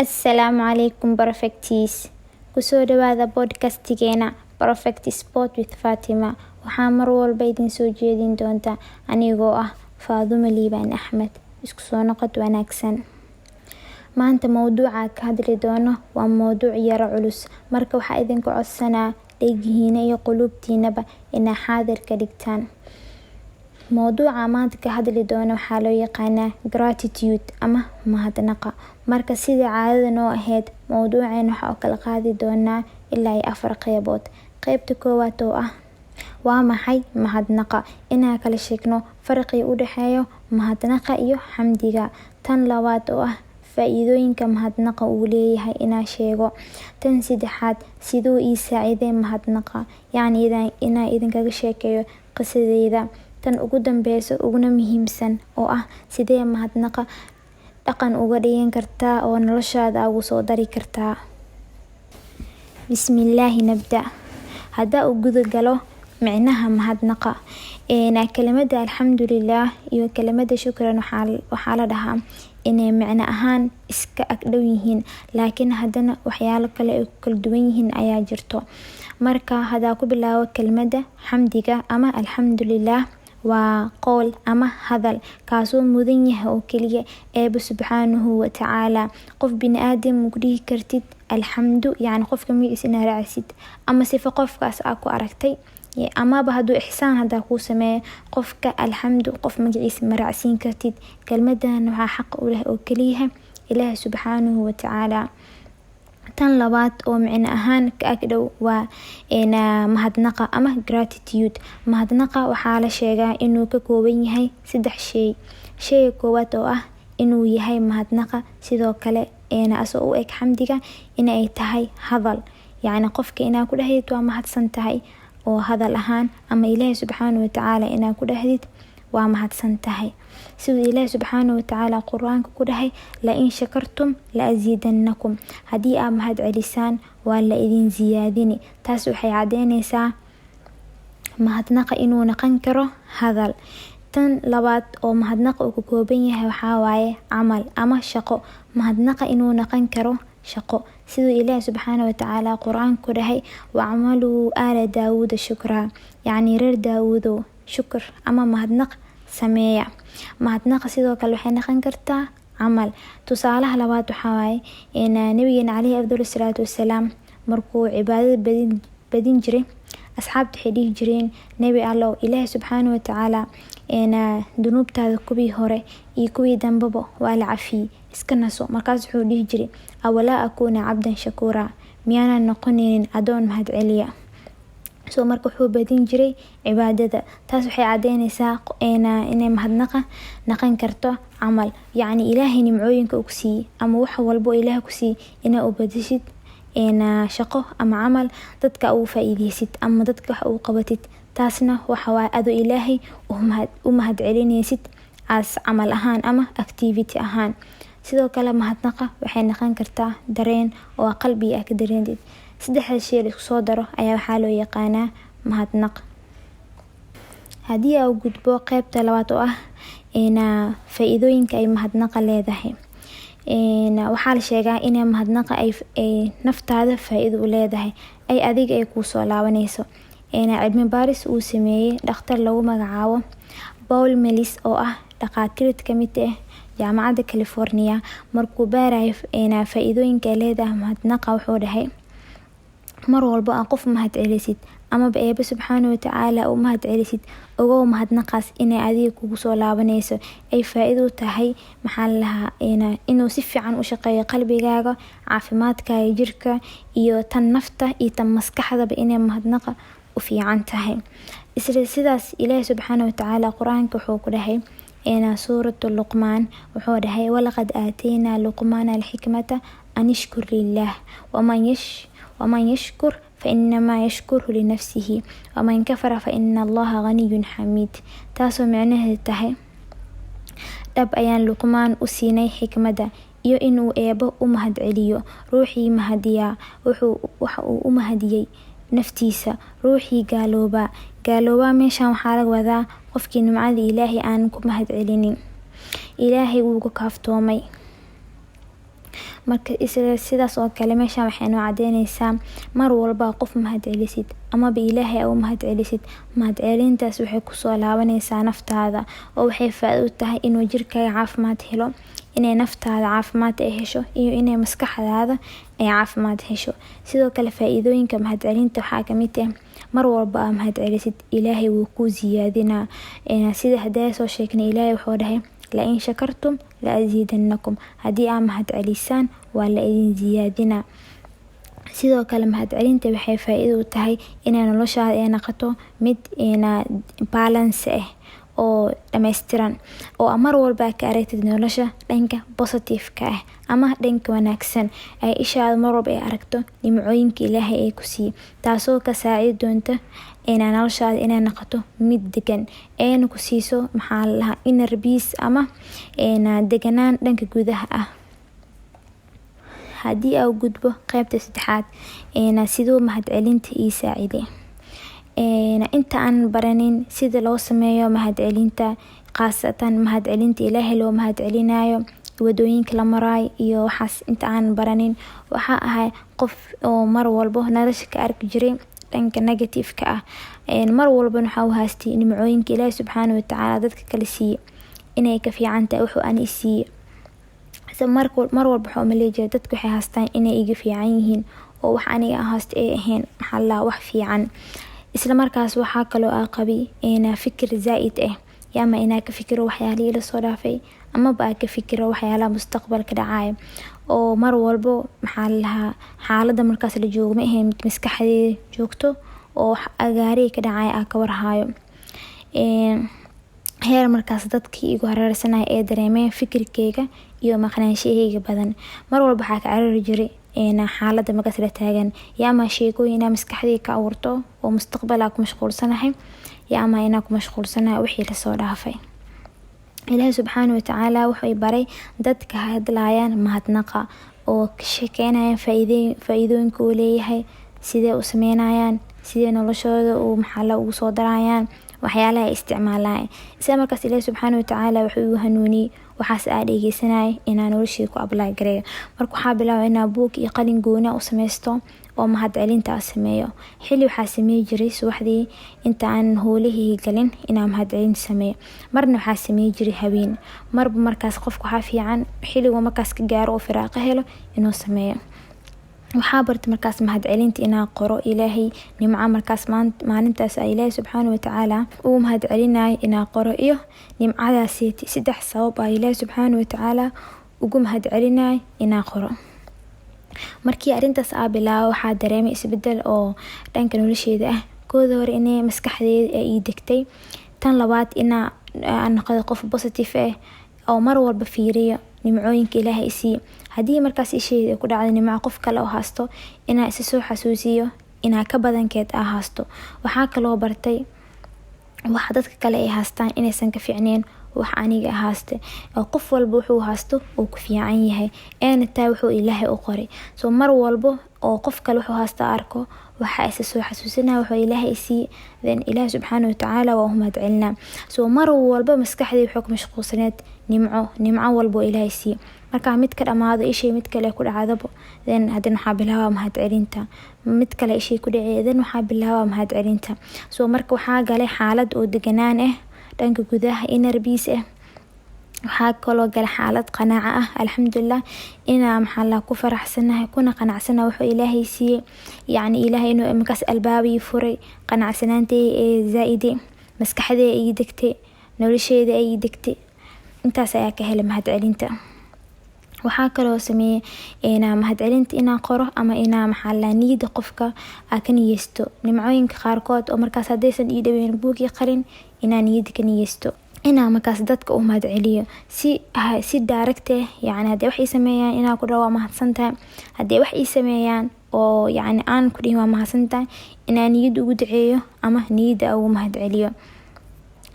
Assalaamu calaykum Perfecties. Kusoo dhawaada podcastgeena Perfect Sport with Fatima. Waxaa mar walba idin soo jeedin doonta anigoo ah Faadumo Liibaan Axmed. Isku soo noqod wanaagsan. Maanta mowduuca ka hadli doono waa mowduuc yar culus. Marka waxaa idinku codsanaa dhegihiina iyo qulubtiinaba inaa xaadir ka dhigtaan. Mowduuca maanta ka hadli doono waxaa loo yaqaanaa gratitude ama mahadnaqa. Marka sida caadada noo ahayd, mowduuceen waxaa kala qaadi doonaa ilaa 4 qeybood. Qeybta koowaad oo ah waa maxay mahadnaqa, inaan kala sheegno farqiga u dhaxeeyo mahadnaqa iyo xamdiga. Tan labaad oo ah faa'iidooyinka mahadnaqa uu leeyahay inaan sheego. Tan saddexaad sidoo ii saaciday mahadnaqa, yacni inaan idinkaga sheekeeyo qisadeyda. Tan ugu dambeyso uguna muhiimsan oo ah sidee mahadnaqa dhaqan uga dhigan kartaa oo noloshaada ugu soo dari kartaa. Bismillaahi nabda. Hadda u guda galo micnaha mahadnaqa. Kelimada alxamdulillaah iyo kelimada shukran waxaa la dhahaa inay macno ahaan iska ag dhow yihiin, laakiin haddana waxyaalo kale ay ku kala duwan yihiin ayaa jirto. Marka hadaa ku bilaabo kelimada xamdiga ama alxamdulillaah, waa qowl ama hadal kaasoo mudan yahay oo keliya Eebbe subxaanahu wa tacaala. Qof bini'aadam ku dhihi kartid alxamdu, yacni qofka magaciisa inaad raacsid ama sifa qofkaas aad ku aragtay, amaba hadduu ixsaan hadaa kuu sameeyo qofka alxamdu qof magaciisa ma raacsiin kartid. Kelmadan waxaa xaq u leh oo keliya Ilaahay subxaanahu wa tacaala. Tan labaad oo micno ahaan ka ag dhow waa mahadnaqa ama gratitude. Mahadnaqa waxaa la sheegaa inuu ka kooban yahay 3 shay. Shayga koowaad oo ah inuu yahay mahadnaqa sidoo kale asoo u eg xamdiga inay tahay hadal, yacni qofka inaa ku dhahdid waa mahadsan tahay oo hadal ahaan, ama Ilaahay subxaanahu wa tacaala inaa ku dhahdid waa mahadsan tahay. Siduu Ilaahay subxaanahu wa tacaala quraanka ku dhahay la in shakartum la aziidannakum. Haddii aad mahad celisaan waa la idin ziyaadini. Taas waxay cadeyneysaa mahadnaqa inuu noqon karo hadal. Tan labaad oo mahadnaqa uu ka kooban yahay waxaa waaye camal ama shaqo. Mahadnaqa inuu noqon karo shaqo. Siduu Ilaahay subxaanahu wa tacaala quraanka ku dhahay wacmaluu aala daawuuda shukraa, yacni reer daawuudo shukr ama mahadnaq sameeya. Mahadnaqa sidoo kale waxay noqon kartaa camal. Tusaalaha labaad waxaa waaye nabigeena calayhi afdalu salaatu wassalaam markuu cibaadada badin jiray, asxaabta waxay dhihi jireen nabi allow Ilaahay subxaanahu wa tacaala dunuubtaada kuwii hore iyo kuwii dambaba waa la cafiyey, iska naso. Markaas wuxuu dhihi jiray awalaa akuuna cabdan shakuura, miyaanan noqonaynin adoon mahad celiya. Marka wuxuu badin jiray cibaadada. Taas waxay cadeyneysaa inay mahadnaqa noqon karto camal, yacni Ilaahay nimcooyinka uu ku siiyey ama wax walbo Ilaahay ku siiyey inaa u badashid shaqo ama camal dadka ugu faa'iideysid ama dadka wax ugu qabatid. Taasna waxa waaye adoo Ilaahay u mahad celineysid as camal ahaan ama activity ahaan. Sidoo kale mahadnaqa waxay noqon kartaa dareen oo qalbiga ka dareentid. 3 shay la isku soo daro ayaa waxaa loo yaqaanaa mahadnaq. Haddii aan gudbo qeybta labaad oo ah faa'iidooyinka ay mahadnaqa leedahay. Waxaa la sheegaa inay mahadnaqa ay naftaada faa'iido u leedahay, ay adiga ay kuu soo laabaneyso. Cilmi baaris uu sameeyey dhakhtar lagu magacaabo Paul Melis oo ah dhaqaatiir ka mid ah jaamacadda California. Markuu baarayo faa'iidooyinka ay leedahay mahadnaqa, wuxuu dhahay mar walba aan qof mahad celisid ama Eebbe subxaanahu wa tacaala u mahad celisid, ogow mahadnaqaas inay adiga kugu soo laabaneyso, ay faa'iido u tahay inuu si fiican u shaqeeyo qalbigaaga, caafimaadkaaga jirka iyo tan nafta iyo tan maskaxdaba inay mahadnaqa u fiican tahay. Isla sidaas Ilaahay subxaanahu wa tacaala quraanka wuxuu ku dhahay suuratu Luqmaan, wuxuu dhahay walaqad aataynaa luqmaana alxikmata an ishkur lillaah waman yashkur فإنما يشكره لنفسه ومن كفر فإن الله غني حميد. taasoo micnaheedu tahay dhab ayaan Luqmaan u siinay xikmada iyo inuu Eebbe u mahad celiyo. Ruuxii mahadiya waxa uu u mahadiyey naftiisa. Ruuxii gaalooba meeshan waxaa laga wadaa qofkii nimcada Ilaahay aan ku mahad celinin, Ilaahay wuu ka kaaftoomay. marka sidaas oo kale meeshaan waxay noo cadeynaysaa mar walba qof mahadcelisid ama ba ilaahay oo mahadcelisid, mahadcelintaas waxay kusoo laabanaysaa naftaada oo waxay faa'iido u tahay inuu jirkaaga caafimaad helo, inay naftaada caafimaad ay hesho iyo inay maskaxdaada ay caafimaad hesho. sidoo kale faa'iidooyinka mahadcelinta waxaa kamid ah mar walba mahadcelisid ilaahay wuu ku ziyaadinaa. sida haday soo sheegnay ilaahay wuxuu dhahay la in shakartum la aziidannakum, hadii aad mahadcelisaan waa la idin ziyaadinaa. sidoo kale mahadcelinta waxay faa'iido u tahay inay noloshaada ay noqoto mid balance ah oo dhameystiran, oo mar walba ka aragtid nolosha dhanka positive-ka ah ama dhanka wanaagsan, ay ishaada mar walba ay aragto nimcooyinka ilaahay ay ku siiyay, taasoo ka saacidi doonta noloshaada inay noqoto mid degan, ayna ku siiso inner peace ama deganaan dhanka gudaha ah. hadii aan gudbo qaybta saddexaad, sidoo mahadcelinta ii saaciday. inta aan baranin sida loo sameeyo mahadcelinta, qaasatan mahadcelinta ilaahay loo mahadcelinayo, wadooyinka la marayo iyo waxaas inta aan baranin, waxaa ahay qof oo mar walba nolosha ka arki jiray dhanka negative-ka ah. mar walba waxaa u haystay nimcooyinka ilaahay subxaanahu wa tacaala dadka kala siiyay inay ka fiican tahay wuxuu ani siiyay. mar walba waxaa umaleeyaa dadku waxay haystaan inay iga fiican yihiin oo wax aniga aan haysto ay ahayn wax fiican. isla markaas waxaa kaloo qabi fikir zaa'id ah, ama inaa ka fikiro waxyaalihii la soo dhaafay ama ba ka fikiro waxyaalaha mustaqbalka dhacaya, oo mar walba xaaladda markaas la joogo ma ahayn mid maskaxdeeda joogto oo agaari ka dhacaya ka warhayo. heer markaas dadkii igu hareersanay ee dareemeen fikirkeyga iyo maqnaanshahayga badan. mar walba waxaa ka carari jiray xaaladda markaas la taagan, ama sheekooyin inaa maskaxdeyda ka abuurto oo mustaqbalka ku mashquulsanahay, ama inaa ku mashquulsanahay wixii la soo dhaafay. ilaahay subxaanahu wa tacaala wuxuu baray dadka hadlayaan mahadnaqa oo ka sheekeynayaan faa'iidooyinka uu leeyahay, sidee u sameynayaan, sidee noloshooda ugu soo darayaan waxyaalaha ay isticmaalayaan. isla markaas ilaahay subxaanahu wa tacaala wuxuu igu hanuuniyay waxaas aan dhegeysanay inaan noloshii ku apply gareeyo. marka waxaa bilaabay inaan buug iyo qalin gooni u sameysto oo mahadcelinta sameeyo. xilli waxaa sameey jiray subaxdii inta aan howlihii galin inaan mahadcelin sameeyo, marna waxaa sameey jiray habeen. marba markaas qofku waxaa fiican xilligu markaas ka gaaro oo firaaqo helo inuu sameeyo. waxaa bartay markaas mahadcelinta inaan qoro ilaahay nimco markaas maalintaas ilaahay subxaanahu wa tacaala uu mahadcelinayo inaan qoro, iyo nimcadaasi 3 sabab ilaahay subxaanahu wa tacaala ugu mahadcelinayo inaan qoro. markii arintaas bilaabo waxaa dareemay isbedel oo dhanka nolosheeda ah. kooda hore inay maskaxdeeda ay degtay, tan labaad inaan noqdo qof positive ah oo mar walba fiiriyo nimcooyinka ilaahay siiyay. hadii markaas isheeda ku dhacdo nimco qof kale oo haasto, inaa isa soo xasuusiyo inaa ka badankeed haasto. waxaa kaloo bartay wax dadka kale ay haastaan inaysan ka fiicneen wax aniga haaste, oo qof walba wuxuu haasto uu ku fiican yahay, taa wuxuu ilaahay u qoray. mar walba oo qof kale wuxuu haasta arko, waxaa isa soo xasuusinaa wuxuu ilaahay siiyay, then ilaahay subxaanahu wa tacaala waa u mahadcelinaa. mar walba maskaxdii wuxuu ku mashquulsaneed nimco walba oo ilaahay siiyay. marka mid ka dhamaado ishay mid kale ku dhacdaba, then hadana waxaa bilaabaa mahadcelinta. mid kale ishay ku dhacay, then waxaa bilaabaa mahadcelinta. marka waxaa galay xaalad oo deganaan ah dhanka gudaha, inner peace ah. waxaa kaloo galay xaalad qanaaco ah, alxamdulillah, inaa ku faraxsanahay kuna qanacsanahay wuxuu ilaahay siiyay. ilaahay inuu markaas albaabii furay, qanacsanaantay ee zaa'iday, maskaxdeyda ay degtay, nolosheeda ay degtay. intaas ayaa ka helay mahadcelinta. waxaa kaloo sameeyay mahadcelinta inaan qoro ama inaa niyada qofka ka niyeysto nimcooyinka qaarkood oo markaas hadaysan ii dhaweyn buug iyo qalin, inaa niyada ka niyeysto, inaa markaas dadka u mahadceliyo si direct ah. hadii wax ii sameeyaan inaa ku dhaho waa mahadsantahay, hadii wax ii sameeyaan oo aan ku dhihin waa mahadsantahay, inaa niyada ugu duceeyo ama niyada ugu mahadceliyo.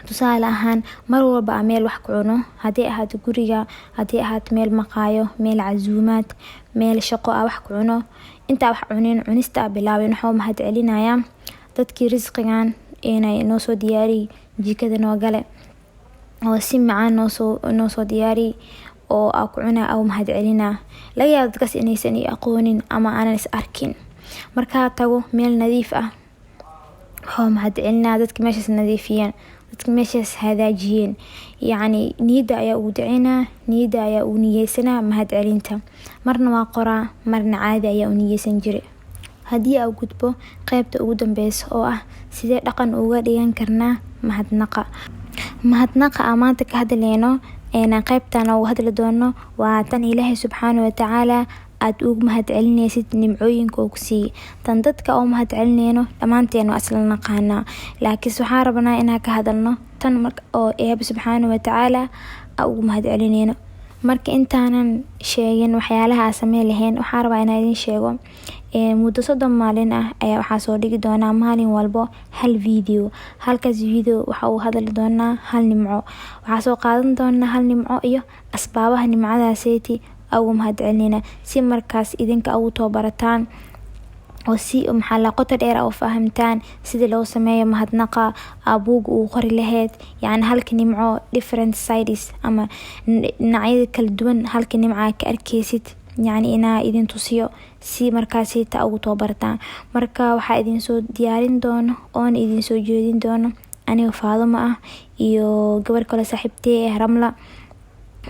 tusaale ahaan mar walba meel wax ku cuno, hadii ahaato guriga, hadii ahaato meel maqaayo, meel casuumaad, meel shaqo wax ku cuno, intaa wax cunin cunista bilaabay waxaa mahadcelinayaa dadkii risqigan inay noo soo diyaari jikada noo gale oo si macaan noo soo diyaari oo aku cuna aw mahad celina laga yaabo dadkaas inaysan i aqoonin ama aanan is arkin marka tago meel nadiif ah waxaa mahad celina dadka meeshaas nadiifiyeen dadka meeshaas hagaajiyeen yani niyada ayaa ugu duceynaa niyada ayaa u niyeysanaa mahad celinta marna waa qoraa marna caadi ayaa u niyeysan jiray haddii aan gudbo qaybta ugu dambeysa oo ah sidee dhaqan uga dhigan karnaa mahadnaqa aan maanta ka hadlayno qaybtan uga hadli doono waa tan Ilaahay subxaanahu wa tacaala aad ugu mahad celinaysid nimcooyinka uu ku siiyay tan dadka oo mahad celinayno dhamaanteen waa isla naqaanaa laakiin waxaan rabnaa inaan ka hadalno tan marka oo Eebbe subxaanahu wa tacaala ugu mahad celinayno marka intaanan sheegin waxyaalaha aan sameyn lahayn waxaan rabaa inaan idin sheego muddo 30 maalin ah ayaa waxaa soo dhigi doonaa maalin walbo hal video halkaas video waxa uu hadli doonaa hal nimco waxaa soo qaadan doonaa hal nimco iyo asbaabaha nimcadaaseti ugu mahad celinayna si markaas idinka ugu tobarataan oo si qoto dheer oo fahamtaan sida loo sameeyo mahadnaqa abuug uu qori lahayd yani halka nimco different sides ama dhinacyada kala duwan halka nimca ka arkaysid yani inaa idin tusiyo si markaas ta ugu tobarataan marka waxaa idin soo diyaarin doono oon idin soo jeedin doono aniga Faaduma ah iyo gabar kale saaxiibtay Ramla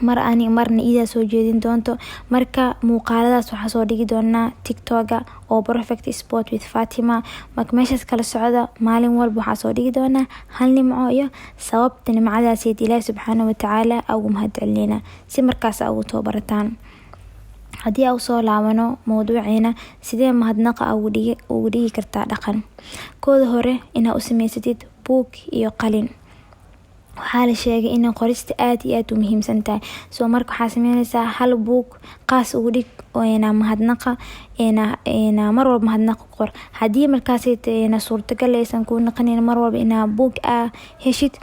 marna ida soo jeedin doonto marka muuqaaladaas waxaa soo dhigi doonaa TikTok oo Perfect Sport with Fatima marka meeshaas kala socda maalin walba waxaa soo dhigi doonaa hal nimco iyo sababta nimcadaas Ilaahay subxaanahu wa tacaala ugu mahad celinayna si markaas ugu tobarataan haddii aan soo laabano mowduuceena sidee mahadnaqa ugu dhigi kartaa dhaqan kooda hore inaad u samaysatid buug iyo qalin waxaa la sheegay in qorista aad iyo aad u muhiimsan tahay soo marka waxaa sameynaysaa hal buug qaas ugu dhig oo mahadnaqa mar walba mahadnaqa qor haddii markaas suurtagal aysan kuu noqonin mar walba inaa buug heshid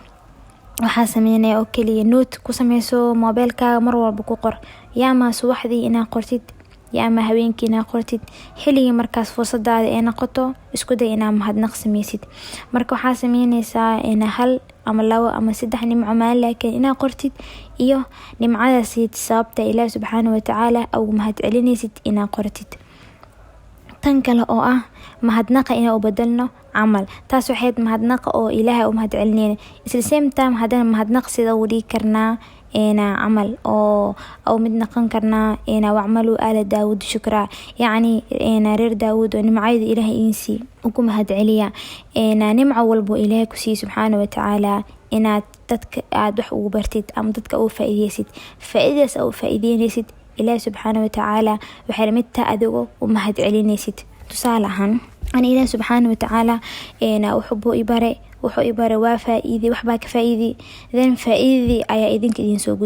waxaa sameynaya oo kaliya note ku sameyso mobilkaaga mar walba ku qor yaama subaxdii inaa qortid yaama habeenkii inaa qortid xilliga markaas fursadaada ay noqoto isku day inaa mahadnaq sameysid marka waxaa sameynaysaa hal ama 2 ama 3 nimco maalin laakiin inaa qortid iyo nimcadaas sababta Ilaahay subxaanahu wa tacaala ugu mahad celinaysid inaa qortid tan kale oo ah mahadnaqa inaa u bedelno camal taas waxay mahadnaqa oo Ilaahay u mahad celinayna isla same time hadana mahadnaq sida u dhigi karnaa عمل أو مد نقن كرنا وعملوا آل داود شكرا يعني رير داود ونمعيد إله إنسي وكم هاد عليا نمع والبو إله كسي سبحانه وتعالى تدك أدح وبرتد أم تدك أو فائديسد فائدس أو فائدينيسد إله سبحانه وتعالى وحرمتها أدو ومهد علينيسد تصالحا أنا إله سبحانه وتعالى وحبه إباري wuxuu ibara waa faa'iido waxba ka faa'iidi then faa'iidi ayaa idinka idin soo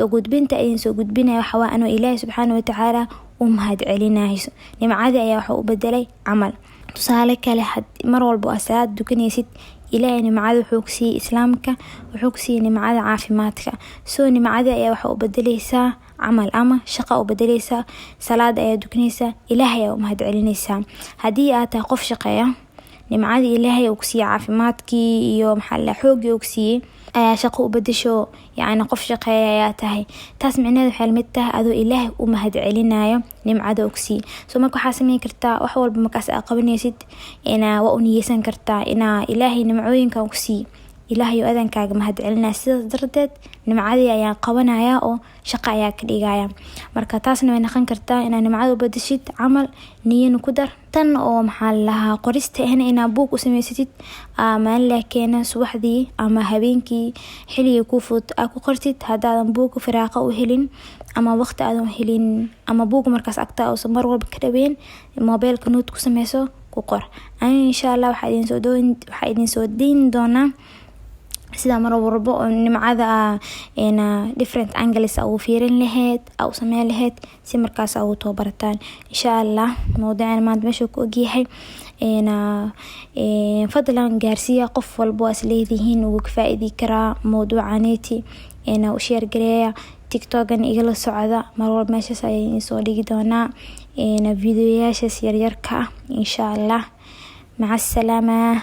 gudbinta idin soo gudbinaya waxa waa inuu Ilaahay subxaanahu wa tacaala u mahad celinaayo nimcada ayaa waxa u bedelay camal tusaale kale mar walba salaad dukanaysid Ilaahay nimcada wuxuu ku siiyay islaamka wuxuu ku siiyay nimcada caafimaadka soo nimcada ayaa waxa u bedelaysaa camal ama shaqo u bedelaysaa salaad ayaa dukanaysaa Ilaahay ayaa u mahad celinaysaa haddii aad tahay qof shaqeeya nimcada Ilaahay uu ku siiyay caafimaadkii iyo xoogii uu ku siiyay ayaa shaqo u bedesho yani qof shaqeeya ayaa tahay taas micnaheedu waxay mid tahay adoo Ilaahay u mahad celinayo nimcada uu ku siiyay soo marka waxaa sameyn kartaa wax walba markaas aad qabanaysid waa u niyeysan kartaa Ilaahay nimcooyinka uu ku siiyay Ilaahay adankaaga mahad celinaa sidaas darteed nimcadii ayaa qabanaya oo shaqo ayaa ka dhigaya marka taasna way noqon kartaa inaa nimcada u bedeshid camal niyana ku dar tan oo qorista inaa buug u samaysatid maalin laakiin subaxdii ama habeenkii xilliga ku fudud ku qortid haddaadan buug firaaqo u helin ama waqti aadan helin ama buug markaas agta oo mar walba ka dhaweyn mobilka note ku sameyso ku qor insha Allah waxaa idin soo deyn doonaa sida mar walba oo nimcada different angles oo fiirin lahayd oo sameyn lahayd si markaas oo tobarataan insha Allah mowduucan maanta meesha ku ogyahay fadlan gaarsiya qof walba as leedihiin uu ka faa'iidi karaa mowduucaneeti u share gareeya TikTok-gan igala socda mar walba meeshaas ayaan soo dhigi doonaa videoyaashaas yaryarka insha Allah maca salaama